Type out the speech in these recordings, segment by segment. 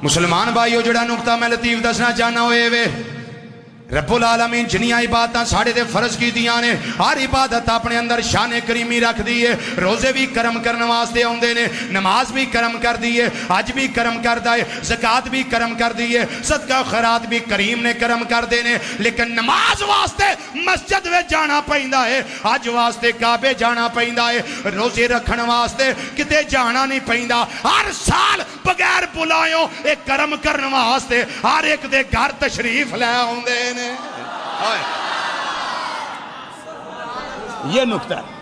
مسلمان بھائیو جڑا نقطہ میں لطیف دسنا چاہنا ہوئے وے رب العالمین جنیاں عبادتاں ساڑھے دے فرض کی دیاں نے ہر عبادت اپنے اندر شان کریمی رکھ دیئے روزے بھی کرم کرنے واسطے ہوندے نے نماز بھی کرم کر دیئے حج بھی کرم کر دائے زکاة بھی کرم کر دیئے صدقہ خیرات بھی کریم نے کرم کر دینے لیکن نماز واسطے مسجد میں جانا پہندا ہے حج واسطے کعبے جانا پہندا ہے روزے رکھن واسطے کتے جانا نہیں پہندا ہر سال بغیر بلائیوں ایک کرم کرنے واسطے ہر ایک دے گھر تشریف لے ہوندے نے یہ نکتہ ہے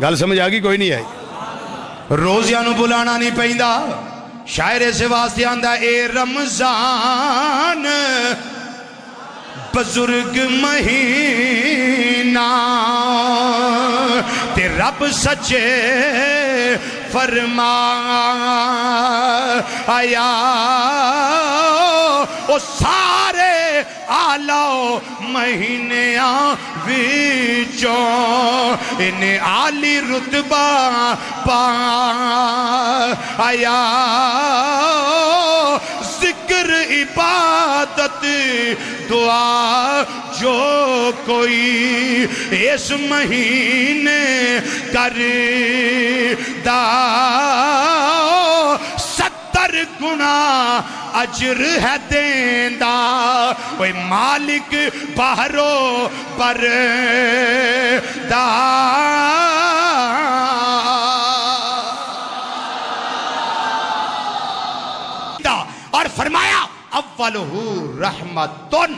گل سمجھ آگی کوئی نہیں آئی روزیاں نو بلانا نہیں پہندا شاعر سے واسطے آندہ اے رمضان بزرگ مہینہ تے رب سچے فرما آیا او سارے آلو مہینیاں ویچوں انہیں عالی رتبہ پا آیا ذکر عبادت دعا جو کوئی اس مہینے کر دا 70 گنا اجر ہے دیندہ اوہ مالک بہرو پر دا اور فرمایا اولہو رحمتن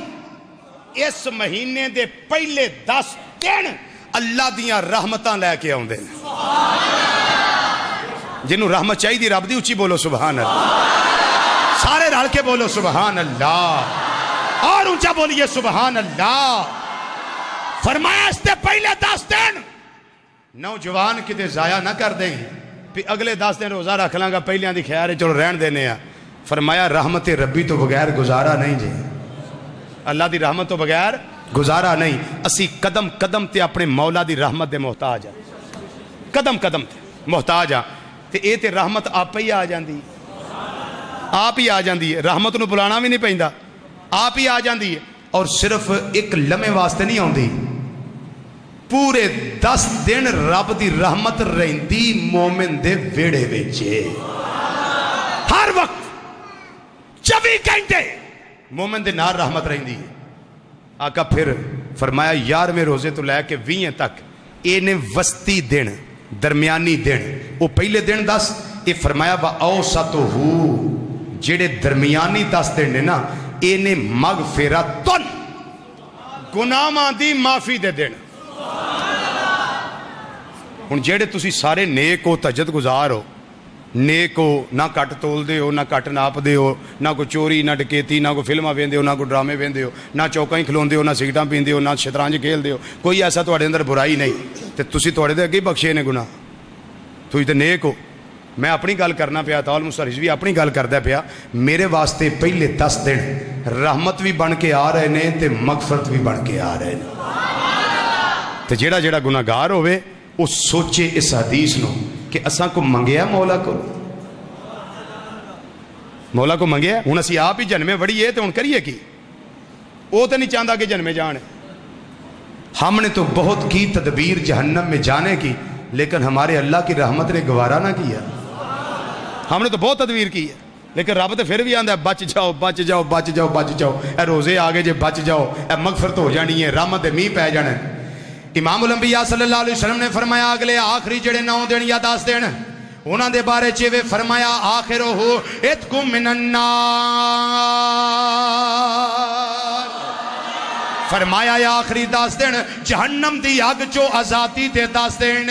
اس مہینے دے پہلے 10 دن اللہ دیاں رحمتاں لے کے آؤں دے جنہوں رحمت چاہی دی رب دی اچھی بولو سبحان اللہ سارے رل کے بولو سبحان اللہ اور اونچا بولیے سبحان اللہ فرمایا اس تے پہلے 10 دن نوجوان کتے ضائع نہ کر دیں پھر اگلے 10 دن روزہ رکھ لیں گا پہلیاں دی خیار ہے چلو رہن دینے ہیں فرمایا رحمت ربی تو بغیر گزارا نہیں جی اللہ دی رحمت تو بغیر گزارا نہیں اسی قدم قدم تے اپنے مولا دی رحمت دے محتاج ہیں قدم قدم تے محتاج ہیں تے اے تے رحمت آپ ہی آ جاندی آپ ہی آ جاندی ہے رحمت نو بلانا بھی نہیں پہندا آپ ہی آ جاندی ہے اور صرف ایک لمحے واسطے نہیں ہوندی پورے 10 دن رب دی رحمت رہندی مومن دے ویڑے ویچے ہر وقت 24 گھنٹے مومن دے نار رحمت رہندی ہے آقا پھر فرمایا 11ویں روزے تو لے کے 20 تک اینے وسطی دن درمیانی دن وہ پہلے دن 10 یہ فرمایا با اوسطہو جڑے درمیانی 10 دن نے نا اینے مغفرتن گناہاں دی معافی دے دن ہن جڑے تسی سارے نیک ہو تہجد گزار ہو نیک ہو نہ کٹ تول دے ہو نہ کٹ ناپ دے ہو نہ کوئی چوری نہ ڈکیتی نہ کوئی فلمہ ویندے ہو نہ کوئی ڈرامے ویندے ہو نہ چوکائیں کھلون دے ہو نہ سگٹاں پیندے ہو نہ شطرنج کھیل دے ہو کوئی ایسا تواڈے اندر برائی نہیں تے تسی تواڈے دے اگے بخشے نے گناہ تسی تے نیک ہو میں اپنی گل کرنا پیا تال مصرج بھی اپنی گل کردا پیا میرے واسطے پہلے 10 دن رحمت بھی بن کے آ رہے نے تے مغفرت بھی بن کے آ رہے نے تے جیڑا جیڑا گناہگار ہوئے وہ سوچے اس حدیث نو کہ اساں کو منگیا مولا کو منگیا ہوں اسی آپ ہی جنمے وڑیے تو ہوں کریے کی وہ تو نہیں چاہتا کہ جنمے جانے ہم نے تو بہت کی تدبیر جہنم میں جانے کی لیکن ہمارے اللہ کی رحمت نے گوارا نہ کیا ہم نے تو بہت تدبیر کی ہے لیکن رب تو پھر بھی آندہ ہے بچ جاؤ بچ جاؤ بچ جاؤ بچ جاؤ اے روزے آگے جے بچ جاؤ اے مغفرت ہو جانی ہے رحمت می پہ جانے امام الانبیاء صلی اللہ علیہ وسلم نے فرمایا اگلے آخری جڑے 9 دن یا 10 دن انہاں دے بارے چیوے فرمایا آخرہو اتکم من النار فرمایا یا آخری 10 دن جہنم دی آگ چو آزادی دے 10 دن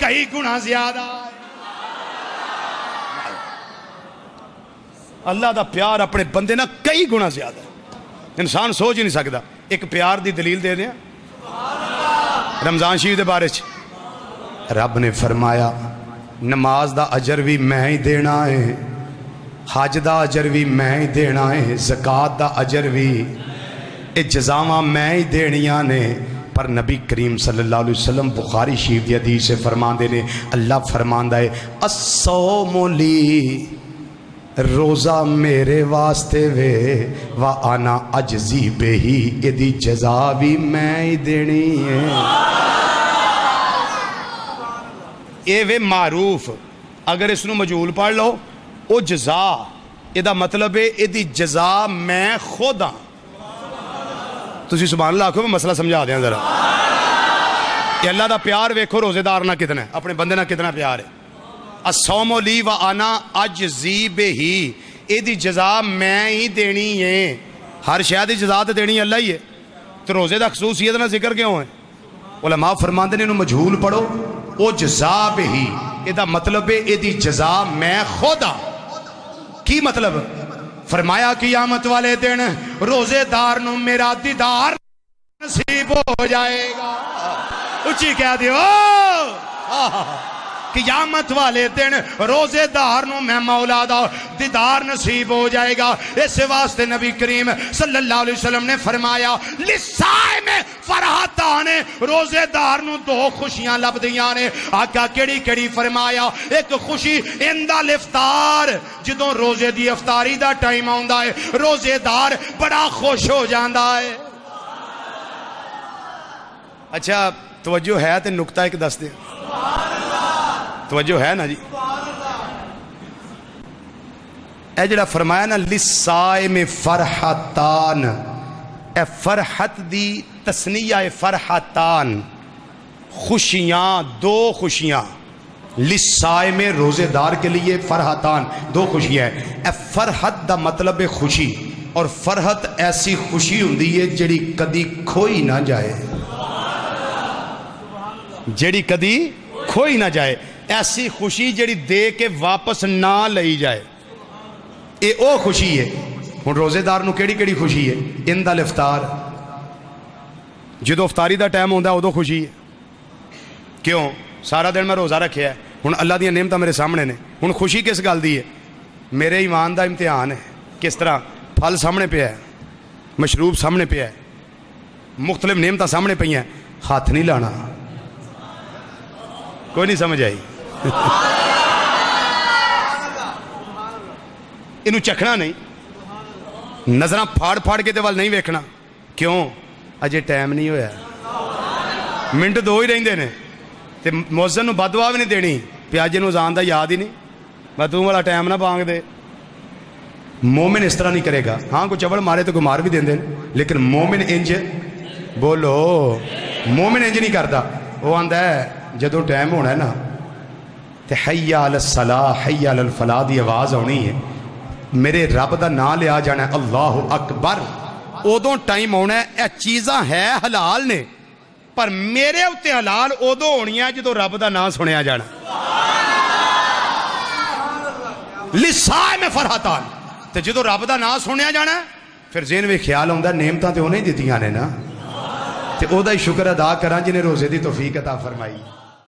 کئی گنا زیادہ ہے۔ اللہ دا پیار اپنے بندے نہ کئی گنا زیادہ ہے، انسان سوچ ہی نہیں سکتا۔ ایک پیار دی دلیل دے دیں رمضان شریف دے بارے چ رب نے فرمایا نماز دا اجر بھی میں ہی دینا ہے، حج دا اجر بھی میں ہی دینا ہے، زکوٰۃ دا اجر بھی، اے جزاواں میں ہی دینیاں نے۔ پر نبی کریم صلی اللہ علیہ وسلم بخاری شریف دی حدیث سے فرماندے نے، اللہ فرماندا ہے الصوم لی، روزہ میرے واسطے وے وانا اجزی بہی، ایدی جزا بھی میں ہی دینی ہے۔ اے وے معروف، اگر اس نو مجہول پڑھ لو او جزا، ایدہ مطلب ہے ایدی جزا میں خود ہاں۔ تسی سبحان اللہ آکھو میں مسئلہ سمجھا دیں ذرا۔ یہ اللہ دا پیار ویکھو روزے دار نہ کتنا ہے، اپنے بندے نہ کتنا پیار ہے۔ الصوم لی وانا اجزی بہی، ایدی جزا میں ہی دینی ہے۔ ہر شے دی جزا تے دینی اللہ ہی ہے، تو روزے دا خصوصیت نہ ذکر کیوں ہے؟ علماء فرماندے نے انہوں مجہول پڑھو، او جزا بہی، ایدہ مطلب ہے ایدی جزا میں خود ہاں۔ کی مطلب؟ فرمایا قیامت والے دن روزے دار نو میرا دیدار نصیب ہو جائے گا۔ اچھی کہہ دیو قیامت والے دن روزے دار نو میں مولا دا دیدار نصیب ہو جائے گا۔ اس واسطے نبی کریم صلی اللہ علیہ وسلم نے فرمایا لسائے میں فرحتان، روزے دار نو دو خوشیاں لب دیاں نے۔ آقا کیڑی کیڑی فرمایا؟ ایک خوشی اندہ الافطار، جدوں روزے دی افطاری دا ٹائم آندا ہے روزے دار بڑا خوش ہو جاندا ہے۔ اچھا توجہ ہے تے نکتہ ایک دس دے، توجہ ہے نا جی؟ اے جڑا فرمایا نا لسائم فرحتان، اے فرحت دی تسنیہ فرحتان، خوشیاں، دو خوشیاں۔ لسائم روزے دار کے لیے فرحتان، دو خوشیاں ہیں۔ اے فرحت دا مطلب ہے خوشی، اور فرحت ایسی خوشی ہوندی ہے جڑی کدی کھوئی نہ جائے، جڑی کدی کھوئی نہ جائے، ایسی خوشی جڑی دے کے واپس نہ لئی جائے، اے او خوشی ہے۔ ہن روزے دار نو کیڑی کیڑی خوشی ہے؟ اند الافطار، جدو افطاری دا ٹائم ہوندا ہے ادو خوشی ہے۔ کیوں؟ سارا دن میں روزہ رکھیا ہے، ہن اللہ دی نعمتاں میرے سامنے نے، ہن خوشی کس گل دی ہے؟ میرے ایمان دا امتحان ہے۔ کس طرح؟ پھل سامنے پہ ہے، مشروب سامنے پہ ہے، مختلف نعمتاں سامنے پہ ہیں، ہاتھ نہیں لانا۔ کوئی نہیں سمجھ آئی؟ انہوں چکھنا نہیں، نظرہ پھاڑ پھاڑ کے وال نہیں ویکھنا۔ کیوں؟ اجے ٹائم نہیں ہویا، منٹ دو ہی رہندے نے، تے مؤذن نو بددعا بھی نہیں دینی پیا جے نو اذان دا یاد ہی نہیں، میں تو والا ٹائم نہ بانگ دے۔ مومن اس طرح نہیں کرے گا۔ ہاں کوئی چبڑ مارے تو کوئی مار بھی دیندے، لیکن مومن انج بولو، مومن انج نہیں کرتا۔ وہ آندا ہے جدو ٹائم ہونا ہے نا تے حی علی الصلاح حی علی الفلاح دی آواز ہونی ہے، میرے رب دا نام لیا جانا ہے اللہ اکبر، ادو ٹائم ہونا ہے۔ اے چیزاں ہے حلال نے، پر میرے اتے حلال ادو ہونی ہے جدو رب دا نام سنیا جانا۔ لسائے میں فرحتان، تے جدو رب دا نام سنیا جانا ہے پھر ذہن میں خیال ہوندا نعمتاں تے انہیں دتیاں نے نا، تے او دا ہی شکر ادا کراں جنہیں روزے دی توفیق عطا فرمائی۔